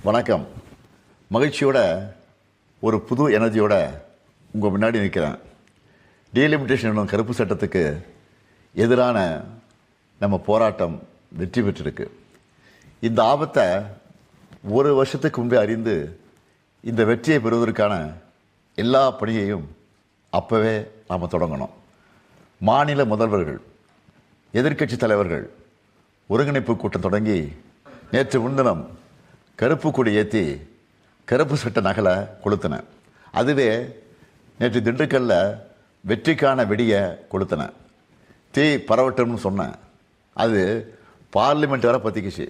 வணக்கம். மகிழ்ச்சியோட ஒரு புது எனர்ஜியோட உங்கள் முன்னாடி நிற்கிறேன். டீலிமிட்டேஷன் என்னும் கருப்பு சட்டத்துக்கு எதிரான நம்ம போராட்டம் வெற்றி பெற்றிருக்கு. இந்த ஆபத்தை ஒரு வருஷத்துக்கு முன்பே அறிந்து இந்த வெற்றியை பெறுவதற்கான எல்லா பணியையும் அப்போவே நாம் தொடங்கணும். மாநில முதல்வர்கள், எதிர்க்கட்சி தலைவர்கள் ஒருங்கிணைப்பு கூட்டம் தொடங்கி நேற்று முன்தினம் கருப்பு கொடி ஏற்றி கருப்பு சட்ட நகலை கொளுத்தினேன். அதுவே நேற்று திண்டுக்கல்ல வெற்றிக்கான வெடியை கொளுத்தினேன். தீ பரவட்டும்னு சொன்னேன். அது பார்லிமெண்ட் வரை பற்றிக்கிச்சு.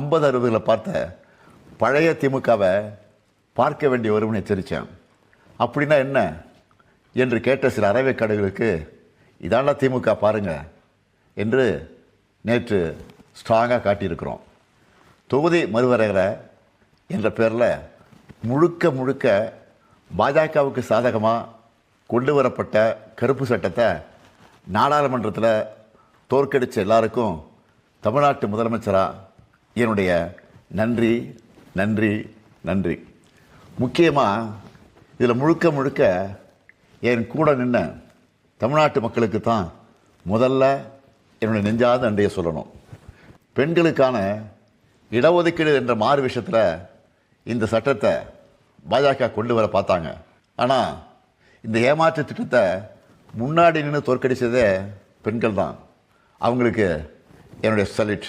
50-60களை பார்த்த பழைய திமுகவை பார்க்க வேண்டிய வரும்னு எச்சரித்தேன். அப்படின்னா என்ன என்று கேட்ட சில அறவைக்காடுகளுக்கு இதாண்டா திமுக பாருங்க என்று நேற்று ஸ்ட்ராங்காக காட்டியிருக்கிறோம். தொகுதி மறுவரையறை என்ற பேரில் முழுக்க பாஜகவுக்கு சாதகமாக கொண்டு வரப்பட்ட கருப்பு சட்டத்தை நாடாளுமன்றத்தில் தோற்கடித்த எல்லாருக்கும் தமிழ்நாட்டு முதலமைச்சராக என்னுடைய நன்றி நன்றி நன்றி. முக்கியமாக இதில் முழுக்க என் கூட நின்ன தமிழ்நாட்டு மக்களுக்கு தான் முதல்ல என்னுடைய நெஞ்சாத நன்றியை சொல்லணும். பெண்களுக்கான இடஒதுக்கீடு என்ற மாறு விஷயத்தில் இந்த சட்டத்தை பாஜக கொண்டு வர பார்த்தாங்க. ஆனால் இந்த ஏமாற்று திட்டத்தை முன்னாடி நின்று தோற்கடித்ததே பெண்கள் தான். அவங்களுக்கு என்னுடைய சல்யூட்.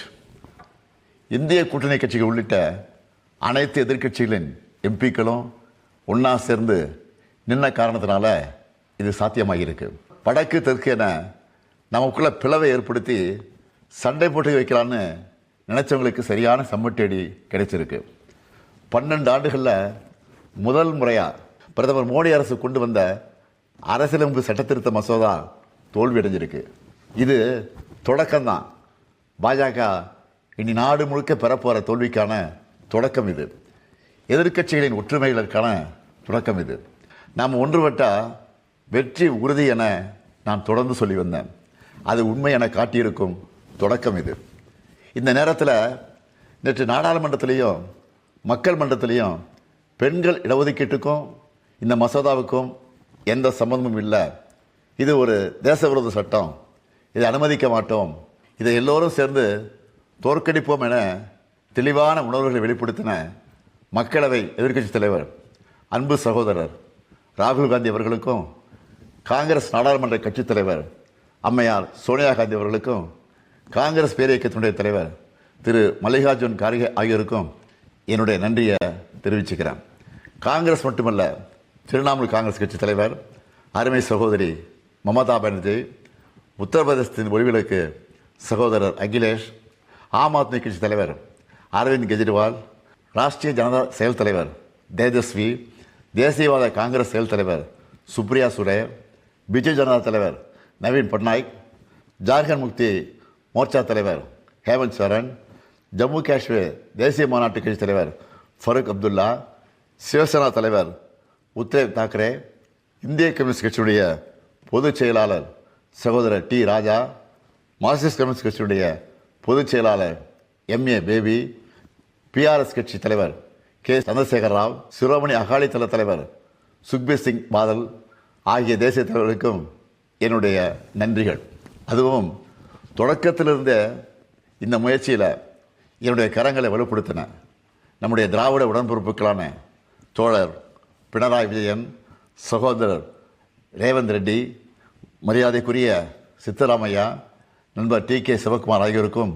இந்திய கூட்டணி கட்சிகள் உள்ளிட்ட அனைத்து எதிர்க்கட்சிகளின் எம்பிக்களும் ஒன்றா சேர்ந்து நின்ன காரணத்தினால இது சாத்தியமாகியிருக்கு. வடக்கு தெற்கு என நமக்குள்ள பிளவை ஏற்படுத்தி சண்டை போட்டு வைக்கலான்னு நினைச்சவங்களுக்கு சரியான சம்மட்டேடி கிடைச்சிருக்கு. 12 ஆண்டுகளில் முதல் முறையாக பிரதமர் மோடி அரசு கொண்டு வந்த அரசியலமைப்பு சட்டத்திருத்த மசோதா தோல்வி அடைஞ்சிருக்கு. இது தொடக்கம்தான். பாஜக இனி நாடு முழுக்க பெறப்போகிற தோல்விக்கான தொடக்கம் இது. எதிர்க்கட்சிகளின் ஒற்றுமைகளுக்கான தொடக்கம் இது. நாம் ஒன்றுபட்டால் வெற்றி உறுதி என நான் தொடர்ந்து சொல்லி வந்தேன். அது உண்மை என காட்டியிருக்கும் தொடக்கம் இது. இந்த நேரத்தில் நேற்று நாடாளுமன்றத்திலையும் மக்கள் மன்றத்திலையும் பெண்கள் இடஒதுக்கீட்டுக்கும் இந்த மசோதாவுக்கும் எந்த சம்பந்தமும் இல்லை. இது ஒரு தேசவிரோத சட்டம், இதை அனுமதிக்க மாட்டோம், இதை எல்லோரும் சேர்ந்து தோற்கடிப்போம் என தெளிவான உணர்வுகளை வெளிப்படுத்தின மக்களவை எதிர்க்கட்சி தலைவர் அன்பு சகோதரர் ராகுல் காந்தி அவர்களுக்கும், காங்கிரஸ் நாடாளுமன்ற கட்சித் தலைவர் அம்மையார் சோனியா காந்தி அவர்களுக்கும், காங்கிரஸ் பேரியக்கத்தினுடைய தலைவர் திரு மல்லிகார்ஜுன் கார்கே ஆகியோருக்கும் என்னுடைய நன்றியை தெரிவிச்சுக்கிறேன். காங்கிரஸ் மட்டுமல்ல, திரிணாமுல் காங்கிரஸ் கட்சி தலைவர் அருமை சகோதரி மமதா பானர்ஜி, உத்தரப்பிரதேசத்தின் ஒளிவிளக்கு சகோதரர் அகிலேஷ், ஆம் ஆத்மி கட்சி தலைவர் அரவிந்த் கெஜ்ரிவால், ராஷ்டிரிய ஜனதா செயல் தலைவர் தேஜஸ்வி, தேசியவாத காங்கிரஸ் செயல் தலைவர் சுப்ரியா சுரே, பிஜு ஜனதா தலைவர் நவீன் பட்நாயக், ஜார்க்கண்ட் முக்தி மோர்ச்சா தலைவர் ஹேமந்த் சரண், ஜம்மு காஷ்மீர் தேசிய மாநாட்டு கட்சி தலைவர் ஃபருக் அப்துல்லா, சிவசேனா தலைவர் உத்தவ் தாக்கரே, இந்திய கம்யூனிஸ்ட் கட்சியுடைய பொதுச் செயலாளர் சகோதரர் டி ராஜா, மார்க்சிஸ்ட் கம்யூனிஸ்ட் கட்சியுடைய பொதுச் செயலாளர் MA பேபி, PRS கட்சி தலைவர் கே சந்திரசேகர ராவ், சிரோமணி அகாலிதள தலைவர் சுக்பீர் சிங் பாதல் ஆகிய தேசிய தலைவர்களுக்கும் என்னுடைய நன்றிகள். அதுவும் தொடக்கத்திலிருந்தே இந்த முயற்சியில் என்னுடைய கரங்களை வலுப்படுத்தின நம்முடைய திராவிட உடன்பிறப்புகளான தோழர் பினராயி விஜயன், சகோதரர் ரேவந்த் ரெட்டி, மரியாதைக்குரிய சித்தராமையா, நண்பர் TK சிவகுமார் ஆகியோருக்கும்,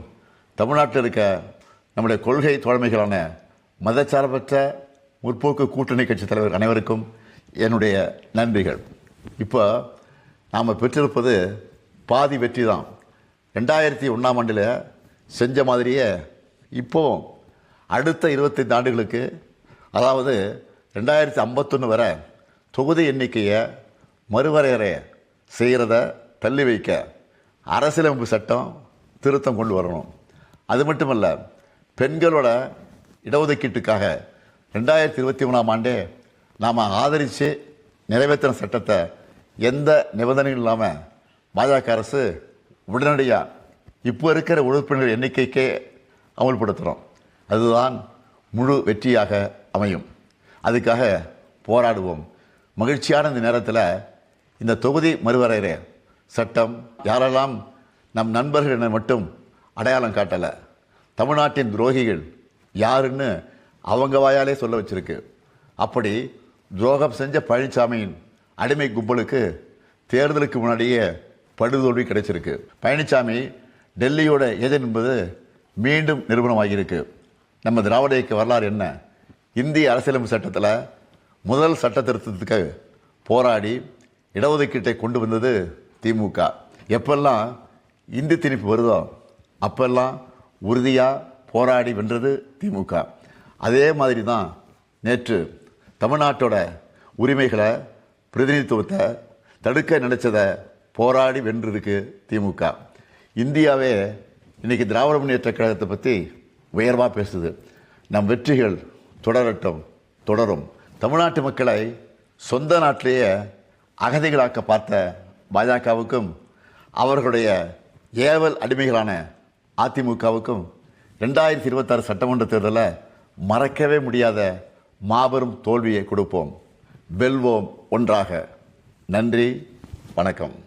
தமிழ்நாட்டில் இருக்க நம்முடைய கொள்கை தோழமைகளான மதச்சார்பற்ற முற்போக்கு கூட்டணி கட்சி தலைவர் அனைவருக்கும் என்னுடைய நன்றிகள். இப்போ நாம் பெற்றிருப்பது பாதி வெற்றி தான். 2001ஆம் ஆண்டில் செஞ்ச மாதிரியே இப்போ அடுத்த 25 ஆண்டுகளுக்கு, அதாவது 2051 வரை தொகுதி எண்ணிக்கையை மறுவரையறை செய்கிறத தள்ளி வைக்க அரசியலமைப்பு சட்டம் திருத்தம் கொண்டு வரணும். அது மட்டுமல்ல, பெண்களோட இடஒதுக்கீட்டுக்காக 2023ஆம் ஆண்டே நாம் ஆதரித்து நிறைவேற்றின சட்டத்தை எந்த நிபந்தனையும் இல்லாமல் பாஜக அரசு உடனடியாக இப்போ இருக்கிற உறுப்பினர்கள் எண்ணிக்கைக்கே அமல்படுத்துகிறோம். அதுதான் முழு வெற்றியாக அமையும். அதுக்காக போராடுவோம். மகிழ்ச்சியான இந்த நேரத்தில் இந்த தொகுதி மறுவரையறை சட்டம் யாரெல்லாம் நம் நண்பர்கள் என மட்டும் அடையாளம் காட்டலை, தமிழ்நாட்டின் துரோகிகள் யாருன்னு அவங்க வாயாலே சொல்ல வச்சிருக்கு. அப்படி துரோகம் செஞ்ச பழனிசாமியின் அடிமை கும்பலுக்கு தேர்தலுக்கு முன்னாடியே படுதோல்வி கிடைச்சிருக்கு. பழனிசாமி டெல்லியோட ஏஜென்ட் என்பது மீண்டும் நிரூபணமாகியிருக்கு. நம்ம திராவிட இயக்க வரலாறு என்ன? இந்திய அரசியலமைப்பு சட்டத்தில் முதல் சட்ட திருத்தத்துக்கு போராடி இடஒதுக்கீட்டை கொண்டு வந்தது திமுக. எப்பெல்லாம் இந்தி திணிப்பு வருதோ அப்பெல்லாம் உறுதியாக போராடி வென்றது திமுக. அதே மாதிரி தான் நேற்று தமிழ்நாட்டோட உரிமைகளை பிரதிநிதித்துவத்தை தடுக்க நினைச்சதை போராடி வென்றிருக்கு திமுக. இந்தியாவே இன்றைக்கி திராவிட முன்னேற்றக் கழகத்தை பற்றி உயர்வாக பேசுது. நம் வெற்றிகள் தொடரட்டும், தொடரும். தமிழ்நாட்டு மக்களை சொந்த நாட்டிலேயே அகதிகளாக்க பார்த்த பாஜகவுக்கும் அவர்களுடைய ஏவல் அடிமைகளான அதிமுகவுக்கும் 2026 சட்டமன்ற தேர்தலில் மறக்கவே முடியாத மாபெரும் தோல்வியை கொடுப்போம். வெல்வோம் ஒன்றாக. நன்றி, வணக்கம்.